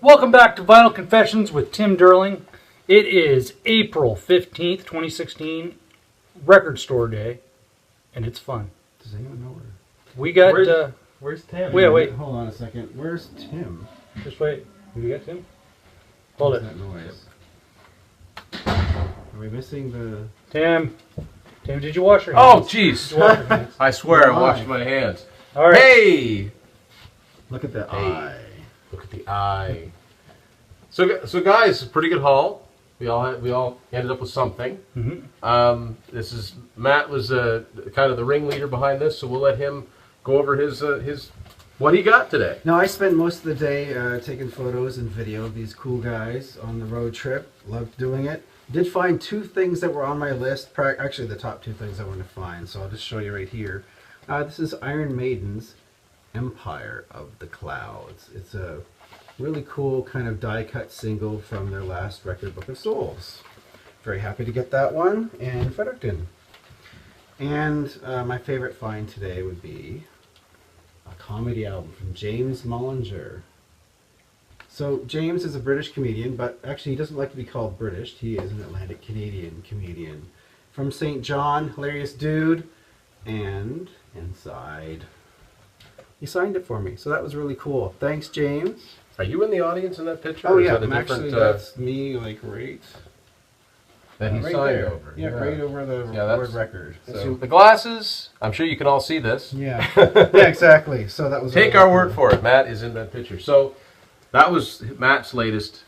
Welcome back to Vinyl Confessions with Tim Durling. It is April 15th, 2016, Record Store Day, and it's fun. Does anyone know where? We got... Where's Tim? Wait. Hold on a second. Where's Tim? Just wait. We got Tim? Hold it. That noise. Are we missing the... Tim, did you wash your hands? Oh, jeez. Did you wash your hands? I swear I Why? washed my hands. All right. Hey! Look at the Hey. eye. Look at the eye. So guys, pretty good haul. We all ended up with something. Mm-hmm. This is Matt was kind of the ringleader behind this, so we'll let him go over his what he got today. No, I spent most of the day taking photos and video of these cool guys on the road trip. Loved doing it. Did find two things that were on my list. Actually, the top two things I wanted to find. So I'll just show you right here. This is Iron Maiden's Empire of the Clouds. It's a really cool kind of die-cut single from their last record, Book of Souls. Very happy to get that one in Fredericton. And my favorite find today would be a comedy album from James Mollinger. So James is a British comedian, but actually he doesn't like to be called British. He is an Atlantic Canadian comedian. From St. John, hilarious dude. And inside, he signed it for me. So that was really cool. Thanks, James. Are you in the audience in that picture? Oh or is yeah, that a actually different, that's me, like right. that he right signed there. over. Yeah, right over the word record. So, The glasses. I'm sure you can all see this. yeah, yeah, exactly. So that was. Take really our cool. word for it. Matt is in that picture. So that was Matt's latest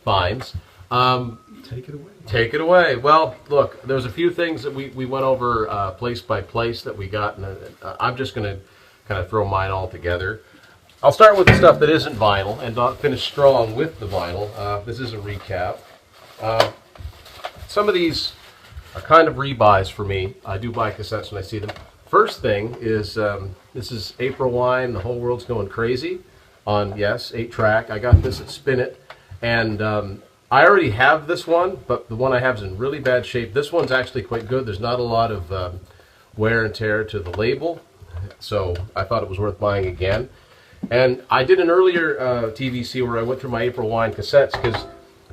finds. Take it away. Take it away. Well, look, there's a few things that we went over place by place that we got, and I'm just going to kind of throw mine all together. I'll start with the stuff that isn't vinyl and not finish strong with the vinyl. This is a recap. Some of these are kind of rebuys for me. I do buy cassettes when I see them. First thing is this is April Wine, The Whole World's Going Crazy on, yes, 8-track. I got this at Spin It, and I already have this one, but the one I have is in really bad shape. This one's actually quite good. There's not a lot of wear and tear to the label, so I thought it was worth buying again. And I did an earlier TVC where I went through my April Wine cassettes, because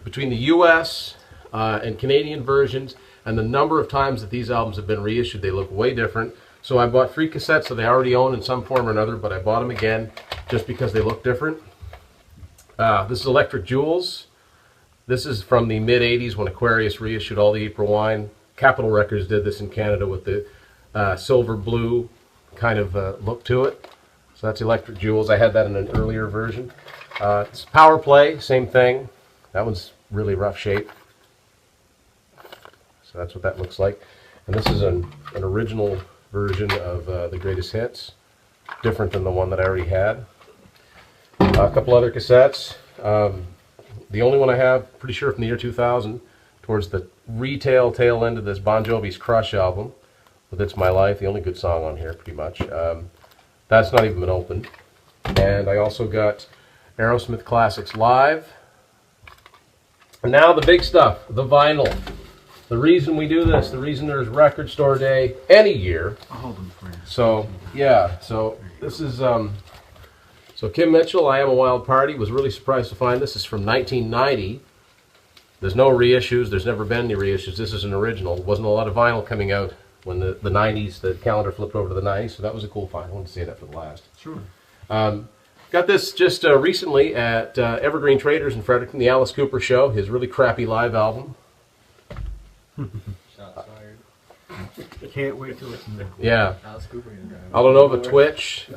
between the US and Canadian versions and the number of times that these albums have been reissued, they look way different. So I bought 3 cassettes that I already own in some form or another, but I bought them again just because they look different. This is Electric Jewels. This is from the mid-'80s when Aquarius reissued all the April Wine. Capitol Records did this in Canada with the silver blue kind of look to it. So that's Electric Jewels. I had that in an earlier version. It's Power Play, same thing. That one's really rough shape. So that's what that looks like. And this is an original version of the Greatest Hits, different than the one that I already had. A couple other cassettes. The only one I have, pretty sure from the year 2000, towards the retail tail end of this Bon Jovi's Crush album, with It's My Life, the only good song on here, pretty much. That's not even been opened. And I also got Aerosmith Classics Live. And now the big stuff, the vinyl. The reason we do this, the reason there's Record Store Day any year. I'll hold them for you. So, yeah, so this is, so Kim Mitchell, I Am a Wild Party, was really surprised to find this. This is from 1990. There's no reissues, there's never been any reissues. This is an original. Wasn't a lot of vinyl coming out when the 90s, the calendar flipped over to the 90s, so that was a cool find. I wanted to say that for the last. Sure. Got this just recently at Evergreen Traders in Fredericton, the Alice Cooper Show, his really crappy live album. Shots fired. Can't wait to listen to it. Yeah. Alice Cooper. Alanova Twitch,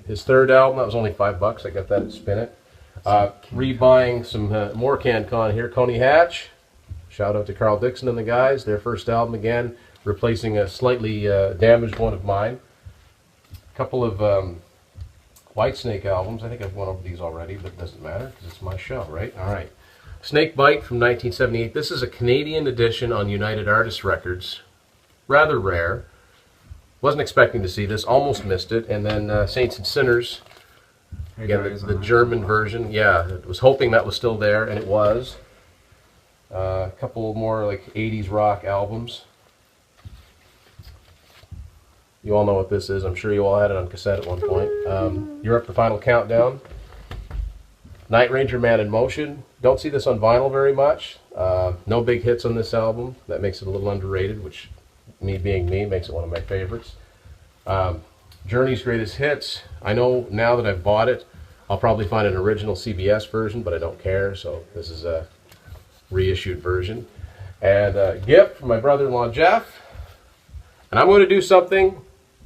his third album, that was only $5. I got that at Spin It. Rebuying some more CanCon here. Coney Hatch, shout out to Carl Dixon and the guys, their first album again, replacing a slightly damaged one of mine. A couple of Whitesnake albums. I think I've went over these already, but it doesn't matter because it's my show, right? All right. Snake Bite from 1978. This is a Canadian edition on United Artists Records. Rather rare. Wasn't expecting to see this. Almost missed it. And then Saints and Sinners. Again, the German version. Yeah, I was hoping that was still there, and it was. A couple more like 80s rock albums. You all know what this is. I'm sure you all had it on cassette at one point. Europe, The Final Countdown. Night Ranger Man in Motion. Don't see this on vinyl very much. No big hits on this album. That makes it a little underrated, which, me being me, makes it one of my favorites. Journey's Greatest Hits. I know now that I've bought it, I'll probably find an original CBS version, but I don't care, so this is a reissued version. And a gift from my brother-in-law, Jeff. And I'm going to do something.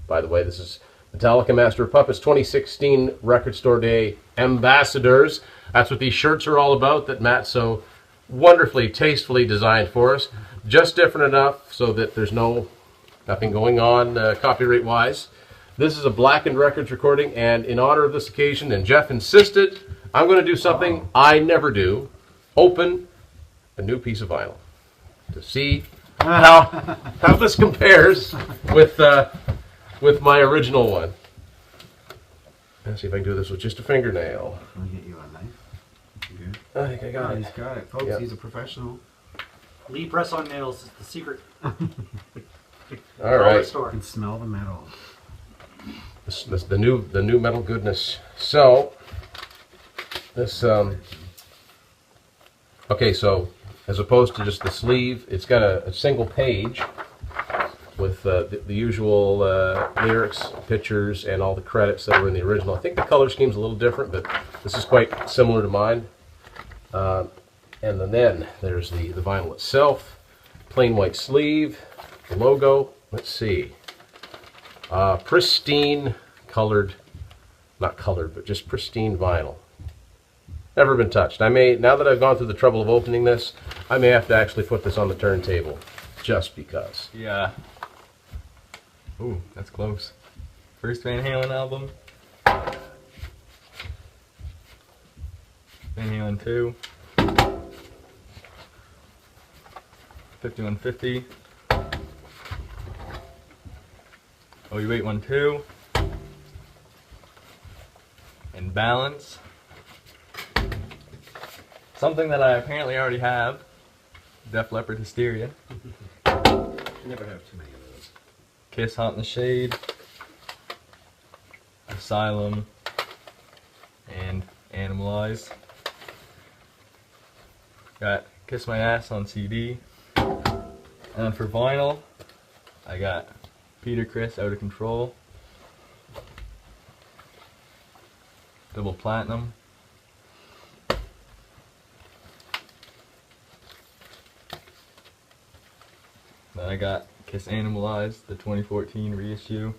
By the way, this is Metallica Master of Puppets 2016 Record Store Day Ambassadors. That's what these shirts are all about that Matt so wonderfully, tastefully designed for us. Just different enough so that there's nothing going on copyright-wise. This is a Blackened Records recording, and in honor of this occasion, and Jeff insisted, I'm going to do something I never do. Open a new piece of vinyl to see how this compares with my original one. Let's see if I can do this with just a fingernail. Let me get you a knife. You good? I think I got it. He's got it, folks. Yep. He's a professional. Lee press on nails is the secret. All Dollar right. You store. can smell the metal. This the new metal goodness. So this okay, so as opposed to just the sleeve, it's got a single page with the usual lyrics, pictures, and all the credits that were in the original. I think the color scheme's a little different, but this is quite similar to mine. And then there's the vinyl itself, plain white sleeve, the logo. Let's see. Pristine colored, not colored, but just pristine vinyl. Never been touched. I may, now that I've gone through the trouble of opening this, I may have to actually put this on the turntable, just because. Yeah. Ooh, that's close. First Van Halen album. Van Halen 2. 5150. OU812. And Balance. Something that I apparently already have. Def Leppard Hysteria. Never have too many of those. Kiss Hot in the Shade. Asylum. And Animalize. Got Kiss My Ass on CD. And for vinyl, I got Peter Criss Out of Control. Double Platinum. Then I got Kiss Animalize, the 2014 reissue.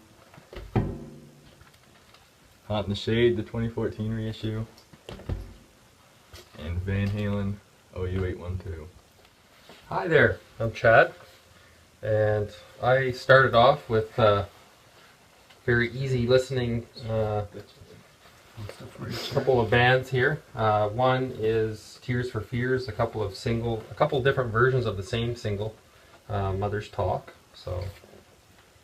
Hot in the Shade, the 2014 reissue. And Van Halen OU812. Hi there, I'm Chad, and I started off with very easy listening couple of bands here. One is Tears for Fears, a couple different versions of the same single, Mother's Talk. So,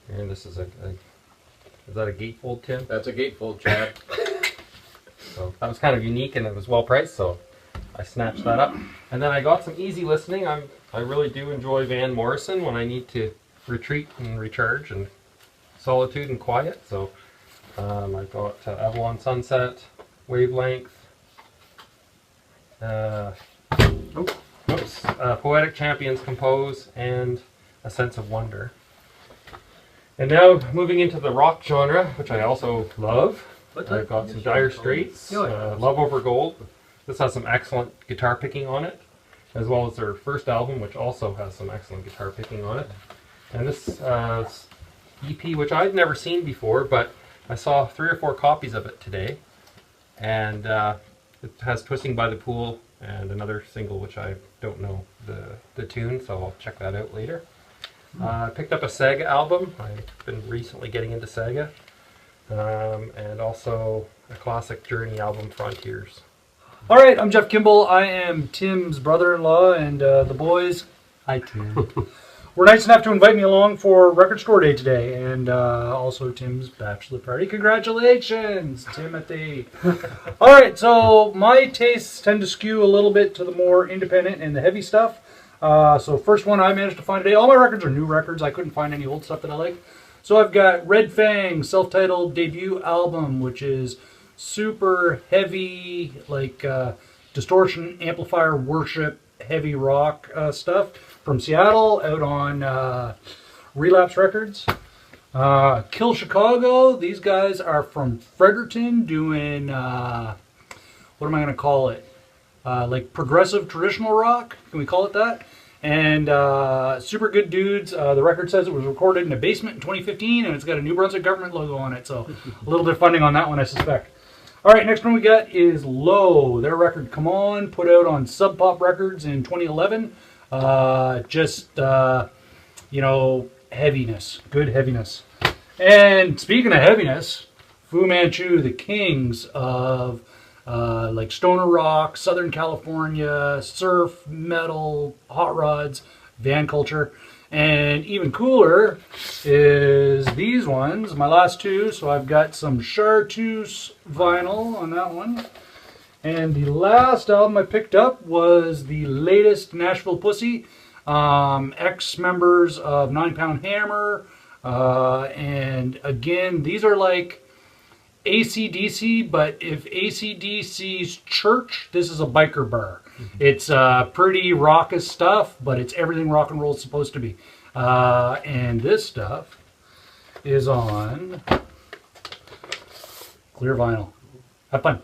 and this is is that a gatefold, Tim? That's a gatefold, Chad. So that was kind of unique and it was well priced, so I snatched that up. And then I got some easy listening. I really do enjoy Van Morrison when I need to retreat and recharge and solitude and quiet. So I got Avalon Sunset, Wavelength, Poetic Champions Compose, and A Sense of Wonder. And now moving into the rock genre, which I also love. I've got some Dire Straits, Love Over Gold. This has some excellent guitar picking on it, as well as their first album, which also has some excellent guitar picking on it. And this EP, which I'd never seen before, but I saw 3 or 4 copies of it today. And it has Twisting by the Pool and another single which I don't know the tune, so I'll check that out later. I picked up a Sega album. I've been recently getting into Sega. And also a classic Journey album, Frontiers. All right, I'm Jeff Kimball. I am Tim's brother-in-law, and the boys, hi Tim, were nice enough to invite me along for Record Store Day today, and also Tim's bachelor party. Congratulations, Timothy. All right, so my tastes tend to skew a little bit to the more independent and the heavy stuff. So first one I managed to find today, all my records are new records. I couldn't find any old stuff that I like. So I've got Red Fang's self-titled debut album, which is super heavy, like distortion amplifier worship, heavy rock stuff from Seattle out on Relapse Records. Kill Chicago, these guys are from Fredericton doing, what am I going to call it? Like progressive traditional rock, can we call it that? And super good dudes. The record says it was recorded in a basement in 2015, and it's got a New Brunswick government logo on it, so a little bit of funding on that one, I suspect. All right, next one we got is Low. Their record, Come On, put out on Sub Pop Records in 2011. You know, heaviness, good heaviness. And speaking of heaviness, Fu Manchu, the kings of like stoner rock, Southern California, surf, metal, hot rods, van culture. And even cooler is these ones, my last two. So I've got some Chartreuse vinyl on that one. And the last album I picked up was the latest Nashville Pussy, ex-members of 9 Pound Hammer. And again, these are like AC/DC, but if AC/DC's church, this is a biker bar. It's pretty raucous stuff, but it's everything rock and roll is supposed to be. And this stuff is on clear vinyl. Have fun.